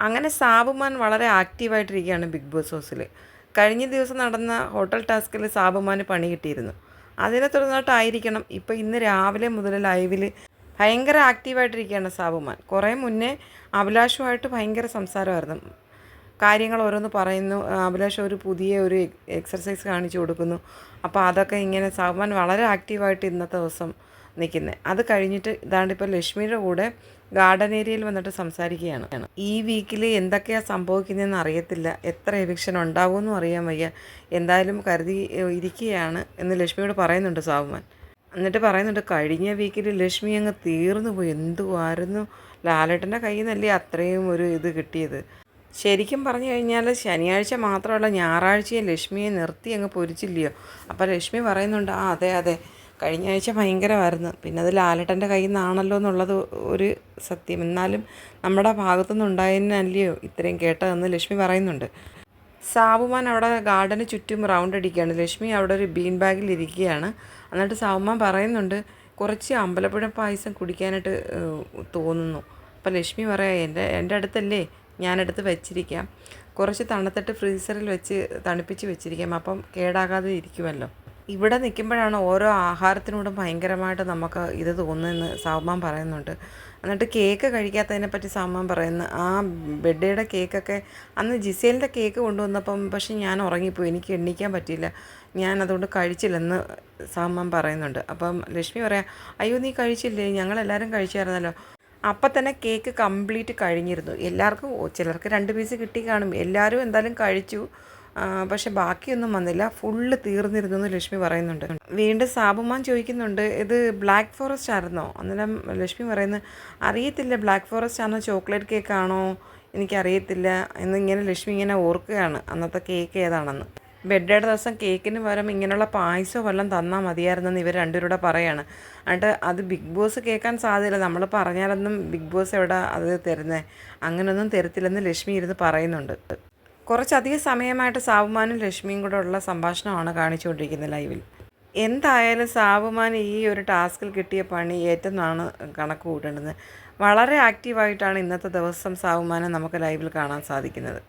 അങ്ങനെ സാബുമാൻ വളരെ ആക്റ്റീവായിട്ടിരിക്കുകയാണ് big boss ഹൗസിൽ. കഴിഞ്ഞ ദിവസം നടന്ന ഹോട്ടൽ ടാസ്കിൽ സാബുമാന് പണി കിട്ടിയിരുന്നു. അതിനെ തുടർന്നിട്ടായിരിക്കണം ഇപ്പോൾ ഇന്ന് രാവിലെ മുതൽ ലൈവിൽ ഭയങ്കര ആക്റ്റീവായിട്ടിരിക്കുകയാണ് സാബുമാൻ. കുറേ മുന്നേ അഭിലാഷുമായിട്ട് ഭയങ്കര സംസാരമായിരുന്നു. കാര്യങ്ങൾ ഓരോന്ന് പറയുന്നു. അഭിലാഷ് ഒരു പുതിയ ഒരു എക്സർസൈസ് കാണിച്ചു കൊടുക്കുന്നു. അപ്പോൾ അതൊക്കെ ഇങ്ങനെ സാബുമാൻ വളരെ ആക്റ്റീവായിട്ട് ഇന്നത്തെ ദിവസം നിൽക്കുന്നത്. അത് കഴിഞ്ഞിട്ട് ഇതാണ്ട് ഇപ്പോൾ ലക്ഷ്മിയുടെ കൂടെ ഗാർഡൻ ഏരിയയിൽ വന്നിട്ട് സംസാരിക്കുകയാണ്. ഈ വീക്കിൽ എന്തൊക്കെയാണ് സംഭവിക്കുന്നതെന്ന് അറിയത്തില്ല, എത്ര എവിക്ഷൻ ഉണ്ടാകുമെന്നും അറിയാൻ വയ്യ, എന്തായാലും കരുതി ഇരിക്കുകയാണ് എന്ന് ലക്ഷ്മിയോട് പറയുന്നുണ്ട് സാബുമാൻ. എന്നിട്ട് പറയുന്നുണ്ട്, കഴിഞ്ഞ വീക്കിൽ ലക്ഷ്മി അങ്ങ് തീർന്നു പോയി, എന്തുവായിരുന്നു, ലാലേട്ടൻ്റെ കയ്യിൽ നിന്നല്ലേ അത്രയും ഒരു ഇത് കിട്ടിയത്. ശരിക്കും പറഞ്ഞു കഴിഞ്ഞാൽ ശനിയാഴ്ച മാത്രമല്ല ഞായറാഴ്ചയും ലക്ഷ്മിയെ നിർത്തി അങ്ങ് പൊരിച്ചില്ലയോ. അപ്പോൾ ലക്ഷ്മി പറയുന്നുണ്ട്, ആ അതെ അതെ, കഴിഞ്ഞ ആഴ്ച ഭയങ്കരമായിരുന്നു, പിന്നെ അത് ലാലേട്ടൻ്റെ കയ്യിൽ നിന്നാണല്ലോ എന്നുള്ളത് ഒരു സത്യം, എന്നാലും നമ്മുടെ ഭാഗത്തുനിന്ന് ഉണ്ടായതിനല്ലയോ ഇത്രയും കേട്ടതെന്ന് ലക്ഷ്മി പറയുന്നുണ്ട്. സാബുമാൻ അവിടെ ഗാർഡന് ചുറ്റും റൗണ്ട് അടിക്കുകയാണ്. ലക്ഷ്മി അവിടെ ഒരു ബീൻ ബാഗിൽ ഇരിക്കുകയാണ്. എന്നിട്ട് സാബുമാൻ പറയുന്നുണ്ട്, കുറച്ച് അമ്പലപ്പുഴ പായസം കുടിക്കാനായിട്ട് തോന്നുന്നു. അപ്പോൾ ലക്ഷ്മി പറയാം, എൻ്റെ അടുത്തല്ലേ, ഞാനെടുത്ത് വെച്ചിരിക്കാം, കുറച്ച് തണുത്തിട്ട് ഫ്രീസറിൽ വെച്ച് തണുപ്പിച്ച് വെച്ചിരിക്കാം, അപ്പം കേടാകാതെ ഇരിക്കുമല്ലോ. ഇവിടെ നിൽക്കുമ്പോഴാണ് ഓരോ ആഹാരത്തിനോടും ഭയങ്കരമായിട്ട് നമുക്ക് ഇത് തോന്നുന്നതെന്ന് സാബുമാൻ പറയുന്നുണ്ട്. എന്നിട്ട് കേക്ക് കഴിക്കാത്തതിനെപ്പറ്റി സാബുമാൻ പറയുന്നു. ആ ബർത്ത്ഡേയുടെ കേക്കൊക്കെ അന്ന് ജിസേലിൻ്റെ കേക്ക് കൊണ്ടുവന്നപ്പം പക്ഷേ ഞാൻ ഉറങ്ങിപ്പോയി, എനിക്ക് എണ്ണിക്കാൻ പറ്റിയില്ല, ഞാൻ അതുകൊണ്ട് കഴിച്ചില്ലെന്ന് സാബുമാൻ പറയുന്നുണ്ട്. അപ്പം ലക്ഷ്മി പറയാം, അയ്യോ നീ കഴിച്ചില്ലേ, ഞങ്ങളെല്ലാവരും കഴിച്ചായിരുന്നല്ലോ. അപ്പം തന്നെ കേക്ക് കംപ്ലീറ്റ് കഴിഞ്ഞിരുന്നു. എല്ലാവർക്കും ചിലർക്ക് 2 പീസ് കിട്ടി കാണും, എല്ലാവരും എന്തായാലും കഴിച്ചു, പക്ഷെ ബാക്കിയൊന്നും വന്നില്ല, ഫുള്ള് തീർന്നിരുന്നു എന്ന് ലക്ഷ്മി പറയുന്നുണ്ട്. വീണ്ടും സാബുമാൻ ചോദിക്കുന്നുണ്ട്, ഇത് ബ്ലാക്ക് ഫോറസ്റ്റ് ആയിരുന്നോ? അന്നേരം ലക്ഷ്മി പറയുന്നത്, അറിയത്തില്ല, ബ്ലാക്ക് ഫോറസ്റ്റ് ആണോ ചോക്ലേറ്റ് കേക്കാണോ എനിക്കറിയത്തില്ല എന്നിങ്ങനെ ലക്ഷ്മി ഇങ്ങനെ ഓർക്കുകയാണ് അന്നത്തെ കേക്ക് ഏതാണെന്ന്. ബർത്ത്ഡേയുടെ ദിവസം കേക്കിന് പകരം ഇങ്ങനെയുള്ള പായസമോ വല്ലതും തന്നാൽ മതിയായിരുന്നെന്ന് ഇവർ രണ്ടുപേരുടെ പറയാണ്. എന്നിട്ട് അത് ബിഗ് ബോസ് കേൾക്കാൻ സാധ്യതയില്ല, നമ്മൾ പറഞ്ഞാലൊന്നും ബിഗ് ബോസ് എവിടെ അത് തരുന്നത്, അങ്ങനെയൊന്നും തരത്തില്ലെന്ന് ലക്ഷ്മി ഇരുന്ന് പറയുന്നുണ്ട്. കുറച്ചധികം സമയമായിട്ട് സാബുമാനും ലക്ഷ്മിയും കൂടെ ഉള്ള സംഭാഷണമാണ് കാണിച്ചുകൊണ്ടിരിക്കുന്നത് ലൈവിൽ. എന്തായാലും സാബുമാൻ ഈ ഒരു ടാസ്കിൽ കിട്ടിയ പണി ഏറ്റെന്നാണ് കണക്ക് കൂട്ടേണ്ടത്. വളരെ ആക്റ്റീവായിട്ടാണ് ഇന്നത്തെ ദിവസം സാബുമാനെ നമുക്ക് ലൈവിൽ കാണാൻ സാധിക്കുന്നത്.